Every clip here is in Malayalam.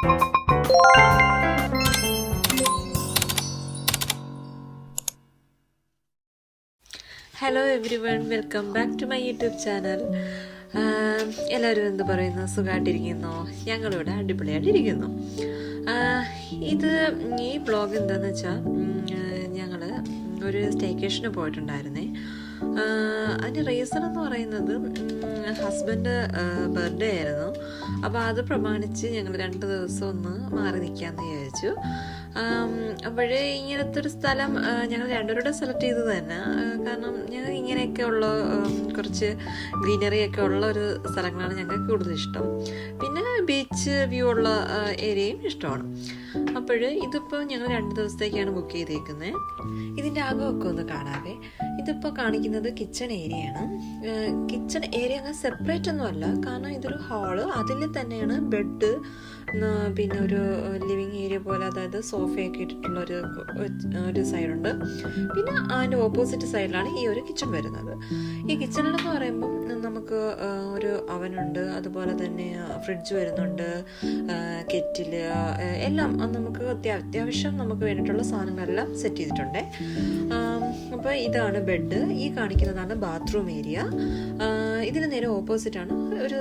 Hello everyone, welcome back to my YouTube channel. എല്ലാവരും എന്ത് പറയുന്നു? സുഖമായിട്ടിരിക്കുന്നു? ഞങ്ങളിവിടെ അടിപൊളിയായിട്ടിരിക്കുന്നു. ഈ ബ്ലോഗ് എന്താണെന്ന് വെച്ചാൽ ഞങ്ങൾ ഒരു സ്റ്റേക്കേഷന് പോയിട്ടുണ്ടായിരുന്നേ. അതിൻ്റെ റീസൺ എന്ന് പറയുന്നത് ഹസ്ബൻഡ് ബർത്ത്ഡേ ആയിരുന്നു. അപ്പോൾ അത് പ്രമാണിച്ച് ഞങ്ങൾ 2 ദിവസം ഒന്ന് മാറി നിൽക്കാമെന്ന് വിചാരിച്ചു. അപ്പോഴേ ഇങ്ങനത്തെ ഒരു സ്ഥലം ഞങ്ങൾ രണ്ടുപേരുടെ സെലക്ട് ചെയ്തത് തന്നെ. കാരണം ഞങ്ങൾ ഇങ്ങനെയൊക്കെ ഉള്ള കുറച്ച് ഗ്രീനറി ഒക്കെ ഉള്ള ഒരു സ്ഥലങ്ങളാണ് ഞങ്ങൾക്ക് കൂടുതൽ ഇഷ്ടം. പിന്നെ ബീച്ച് വ്യൂ ഉള്ള ഏരിയയും ഇഷ്ടമാണ്. അപ്പോൾ ഇതിപ്പോൾ ഞങ്ങൾ 2 ദിവസത്തേക്കാണ് ബുക്ക് ചെയ്തേക്കുന്നത്. ഇതിൻ്റെ അകമൊക്കെ ഒന്ന് കാണാവേ. ഇതിപ്പോൾ കാണിക്കുന്നത് കിച്ചൺ ഏരിയയാണ്. കിച്ചൺ ഏരിയ അങ്ങനെ സെപ്പറേറ്റ് ഒന്നും അല്ല, കാരണം ഇതൊരു ഹാള്, അതിൽ തന്നെയാണ് ബെഡ്, പിന്നെ ഒരു ലിവിങ് ഏരിയ പോലെ, അതായത് സോഫയൊക്കെ ഇട്ടിട്ടുള്ള ഒരു സൈഡുണ്ട്. പിന്നെ അതിൻ്റെ ഓപ്പോസിറ്റ് സൈഡിലാണ് ഈ ഒരു കിച്ചൺ വരുന്നത്. ഈ കിച്ചണിലെന്ന് പറയുമ്പം നമുക്ക് ഒരു അവനുണ്ട്, അതുപോലെ തന്നെ ഫ്രിഡ്ജ് വരുന്നുണ്ട്, കെറ്റില്, എല്ലാം നമുക്ക് അത്യാവശ്യം നമുക്ക് വേണ്ടിയിട്ടുള്ള സാധനങ്ങളെല്ലാം സെറ്റ് ചെയ്തിട്ടുണ്ട്. അപ്പോൾ ഇതാണ് ബെഡ്. ഈ കാണിക്കുന്നതാണ് ബാത്റൂം ഏരിയ. ഇതിന് നേരെ ഓപ്പോസിറ്റാണ് ഒരു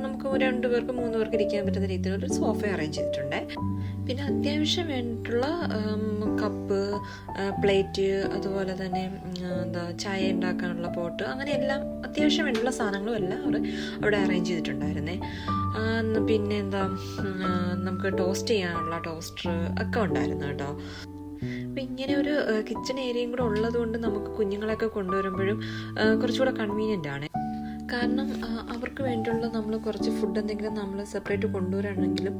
നമുക്ക് 2 പേർക്ക് 3 പേർക്ക് ഇരിക്കാൻ പറ്റുന്ന രീതിയിലുള്ള ഒരു സോഫ അറേഞ്ച് ചെയ്തിട്ടുണ്ട്. പിന്നെ അത്യാവശ്യം വേണ്ടിയിട്ടുള്ള കപ്പ്, പ്ലേറ്റ്, അതുപോലെ തന്നെ ചായ ഉണ്ടാക്കാനുള്ള പോട്ട്, അങ്ങനെ എല്ലാം അത്യാവശ്യം വേണ്ടിയുള്ള സാധനങ്ങളും എല്ലാം അവിടെ അറേഞ്ച് ചെയ്തിട്ടുണ്ടായിരുന്നേ. പിന്നെ നമുക്ക് ടോസ്റ്റ് ചെയ്യാനുള്ള ടോസ്റ്റർ ഒക്കെ ഉണ്ടായിരുന്നു കേട്ടോ. അപ്പം ഇങ്ങനെ ഒരു കിച്ചൺ ഏരിയയും കൂടെ ഉള്ളത് കൊണ്ട് നമുക്ക് കുഞ്ഞുങ്ങളെയൊക്കെ കൊണ്ടുവരുമ്പോഴും കുറച്ചുകൂടെ കൺവീനിയൻ്റ് ആണ്. കാരണം അവർക്ക് വേണ്ടിയുള്ള നമ്മൾ കുറച്ച് ഫുഡ് എന്തെങ്കിലും നമ്മൾ സെപ്പറേറ്റ് കൊണ്ടുവരാണെങ്കിലും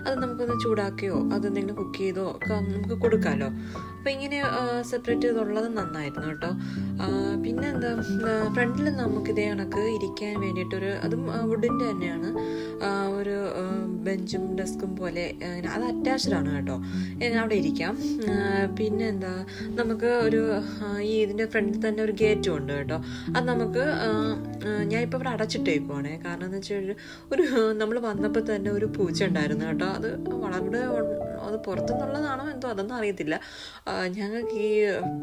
അത് നമുക്കൊന്ന് ചൂടാക്കുകയോ അതെന്തെങ്കിലും കുക്ക് ചെയ്തോ ഒക്കെ നമുക്ക് കൊടുക്കാമല്ലോ. അപ്പോൾ ഇങ്ങനെ സെപ്പറേറ്റ് ചെയ്തുള്ളത് നന്നായിരുന്നു കേട്ടോ. പിന്നെ ഫ്രണ്ടിൽ നമുക്ക് ഇതേ കണക്ക് ഇരിക്കാൻ വേണ്ടിയിട്ടൊരു, അതും വുഡിൻ്റെ തന്നെയാണ്, ഒരു ബെഞ്ചും ഡെസ്കും പോലെ അത് അറ്റാച്ച്ഡ് ആണ് കേട്ടോ. അവിടെ ഇരിക്കാം. പിന്നെ നമുക്ക് ഒരു ഇതിൻ്റെ ഫ്രണ്ടിൽ തന്നെ ഒരു ഗേറ്റും ഉണ്ട് കേട്ടോ. അത് നമുക്ക് ഞാൻ ഇപ്പോൾ ഇവിടെ അടച്ചിട്ടേക്കുവാണേ. കാരണം എന്ന് വെച്ചാൽ ഒരു നമ്മൾ വന്നപ്പോൾ തന്നെ ഒരു പൂച്ച ഉണ്ടായിരുന്നു കേട്ടോ. അത് വളരെ അത് പുറത്തുനിന്നുള്ളതാണോ എന്തോ അതൊന്നും അറിയത്തില്ല. ഞങ്ങൾക്ക് ഈ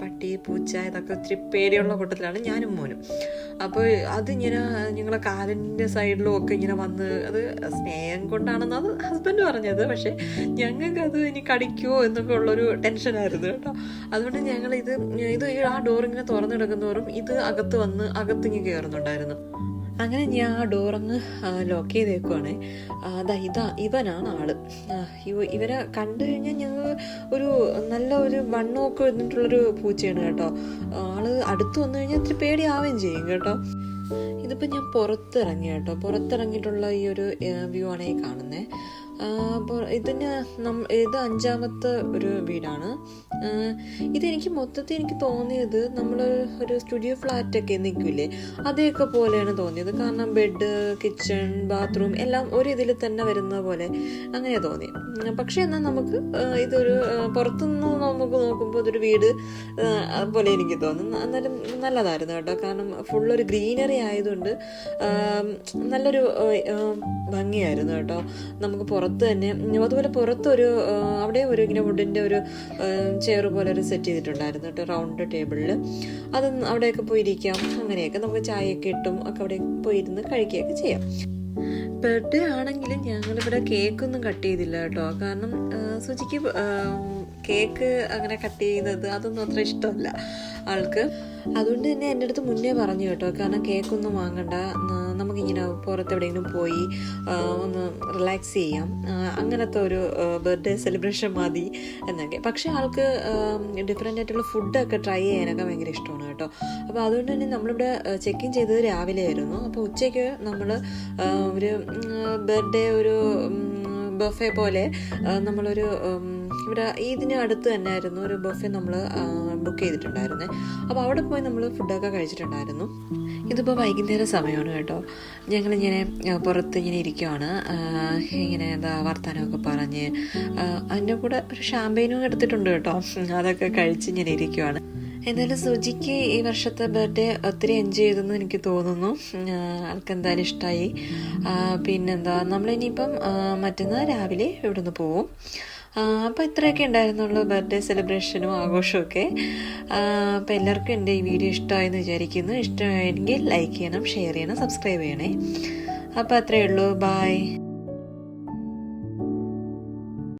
പട്ടി, പൂച്ച ഇതൊക്കെ ഒത്തിരി പേടിയുള്ള കൂട്ടത്തിലാണ് ഞാനും മോനും. അപ്പോൾ അതിങ്ങനെ ഞങ്ങളെ കാലിൻ്റെ സൈഡിലും ഒക്കെ ഇങ്ങനെ വന്ന്, അത് സ്നേഹം കൊണ്ടാണെന്ന് അത് ഹസ്ബൻഡ് പറഞ്ഞത്. പക്ഷേ ഞങ്ങൾക്കത് ഇനി കടിക്കുമോ എന്നൊക്കെ ഉള്ളൊരു ടെൻഷനായിരുന്നു കേട്ടോ. അതുകൊണ്ട് ഞങ്ങൾ ഇത് ആ ഡോറിങ്ങനെ തുറന്നു കിടക്കുന്നവരും ഇത് അകത്തിങ്ങ് കയറുന്നുണ്ടായിരുന്നു. അങ്ങനെ ഞാൻ ആ ഡോറങ്ങ് ലോക്ക് ചെയ്തേക്കുവാണേ. ഇവനാണ് ആള്. ഇവരെ കണ്ടു കഴിഞ്ഞാൽ ഞങ്ങൾ നല്ല ഒരു വണ്ണമൊക്കെ വന്നിട്ടുള്ളൊരു പൂച്ചയാണ് കേട്ടോ. ആള് അടുത്ത് വന്നു കഴിഞ്ഞാൽ ഇത്തിരി പേടിയാവുകയും ചെയ്യും കേട്ടോ. ഇതിപ്പോൾ ഞാൻ പുറത്തിറങ്ങി കേട്ടോ. പുറത്തിറങ്ങിയിട്ടുള്ള ഈ ഒരു വ്യൂ ആണ് ഈ കാണുന്നത്. അപ്പോൾ ഇത് 5ാമത്തെ ഒരു വീടാണ്. ഇതെനിക്ക് മൊത്തത്തിൽ എനിക്ക് തോന്നിയത് നമ്മൾ ഒരു സ്റ്റുഡിയോ ഫ്ലാറ്റൊക്കെ നിൽക്കില്ലേ, അതേയൊക്കെ പോലെയാണ് തോന്നിയത്. കാരണം ബെഡ്, കിച്ചൺ, ബാത്റൂം എല്ലാം ഒരു ഇതിൽ തന്നെ വരുന്ന പോലെ അങ്ങനെ തോന്നി. പക്ഷെ എന്നാൽ നമുക്ക് ഇതൊരു പുറത്തുനിന്ന് നമുക്ക് നോക്കുമ്പോൾ ഇതൊരു വീട് പോലെ എനിക്ക് തോന്നുന്നു. എന്നാലും നല്ലതായിരുന്നു കേട്ടോ. കാരണം ഫുള്ളൊരു ഗ്രീനറി ആയതുകൊണ്ട് നല്ലൊരു ഭംഗിയായിരുന്നു കേട്ടോ. നമുക്ക് പുറത്ത് തന്നെ, അതുപോലെ പുറത്തൊരു അവിടെ ഇങ്ങനെ വുഡിൻ്റെ ഒരു ചെയർ പോലെ ഒരു സെറ്റ് ചെയ്തിട്ടുണ്ടായിരുന്നു കേട്ടോ, റൗണ്ട് ടേബിളിൽ. അവിടെയൊക്കെ പോയിരിക്കാം. അങ്ങനെയൊക്കെ നമുക്ക് ചായയൊക്കെ ഇട്ടും ഒക്കെ അവിടെ പോയിരുന്ന് കഴിക്കുകയൊക്കെ ചെയ്യാം. ബർത്ത്ഡേ ആണെങ്കിലും ഞങ്ങളിവിടെ കേക്കൊന്നും കട്ട് ചെയ്തില്ല കേട്ടോ. കാരണം സുജിക്ക് കേക്ക് അങ്ങനെ കട്ട് ചെയ്യുന്നത് അതൊന്നും അത്ര ഇഷ്ടമല്ല ആൾക്ക്. അതുകൊണ്ട് തന്നെ എൻ്റെ അടുത്ത് മുന്നേ പറഞ്ഞു കേട്ടോ, കാരണം കേക്കൊന്നും വാങ്ങണ്ട, നമുക്കിങ്ങനെ പുറത്തെവിടെയെങ്കിലും പോയി ഒന്ന് റിലാക്സ് ചെയ്യാം, അങ്ങനത്തെ ഒരു ബർത്ത്ഡേ സെലിബ്രേഷൻ മതി എന്നൊക്കെ. പക്ഷേ ആൾക്ക് ഡിഫറെൻ്റ് ആയിട്ടുള്ള ഫുഡൊക്കെ ട്രൈ ചെയ്യാനൊക്കെ ഭയങ്കര ഇഷ്ടമാണ് കേട്ടോ. അപ്പോൾ അതുകൊണ്ട് തന്നെ നമ്മളിവിടെ ചെക്ക് ഇൻ ചെയ്തത് രാവിലെ ആയിരുന്നു. അപ്പോൾ ഉച്ചയ്ക്ക് നമ്മൾ ഒരു ബർത്ത്ഡേ ഒരു ബഫേ പോലെ നമ്മളൊരു ഇവിടെ ഇതിന് അടുത്ത് തന്നെ ആയിരുന്നു ഒരു ബഫേ നമ്മൾ ബുക്ക് ചെയ്തിട്ടുണ്ടായിരുന്നേ. അപ്പോൾ അവിടെ പോയി നമ്മൾ ഫുഡൊക്കെ കഴിച്ചിട്ടുണ്ടായിരുന്നു. ഇതിപ്പോൾ വൈകുന്നേരം സമയമാണ് കേട്ടോ. ഞങ്ങളിങ്ങനെ പുറത്ത് ഇങ്ങനെ ഇരിക്കുവാണ്, ഇങ്ങനെ വർത്തമാനമൊക്കെ പറഞ്ഞ്. അതിൻ്റെ കൂടെ ഒരു ഷാമ്പയിനും എടുത്തിട്ടുണ്ട് കേട്ടോ. അതൊക്കെ കഴിച്ച് ഇങ്ങനെ ഇരിക്കുവാണ്. എന്തായാലും സുജിക്ക് ഈ വർഷത്തെ ബർത്ത്ഡേ ഒത്തിരി എൻജോയ് ചെയ്തെന്ന് എനിക്ക് തോന്നുന്നു. ആൾക്ക് എന്തായാലും ഇഷ്ടമായി. പിന്നെന്താ, നമ്മളിനിയിപ്പം മറ്റന്നാൾ രാവിലെ ഇവിടുന്ന് പോവും. അപ്പോൾ ഇത്രയൊക്കെ ഉണ്ടായിരുന്നുള്ളൂ ബർത്ത്ഡേ സെലിബ്രേഷനും ആഘോഷമൊക്കെ. അപ്പോൾ എല്ലാവർക്കും എൻ്റെ ഈ വീഡിയോ ഇഷ്ടമായെന്ന് വിചാരിക്കുന്നു. ഇഷ്ടമായെങ്കിൽ ലൈക്ക് ചെയ്യണം, ഷെയർ ചെയ്യണം, സബ്സ്ക്രൈബ് ചെയ്യണേ. അപ്പോൾ അത്രയേ ഉള്ളൂ. ബായ്.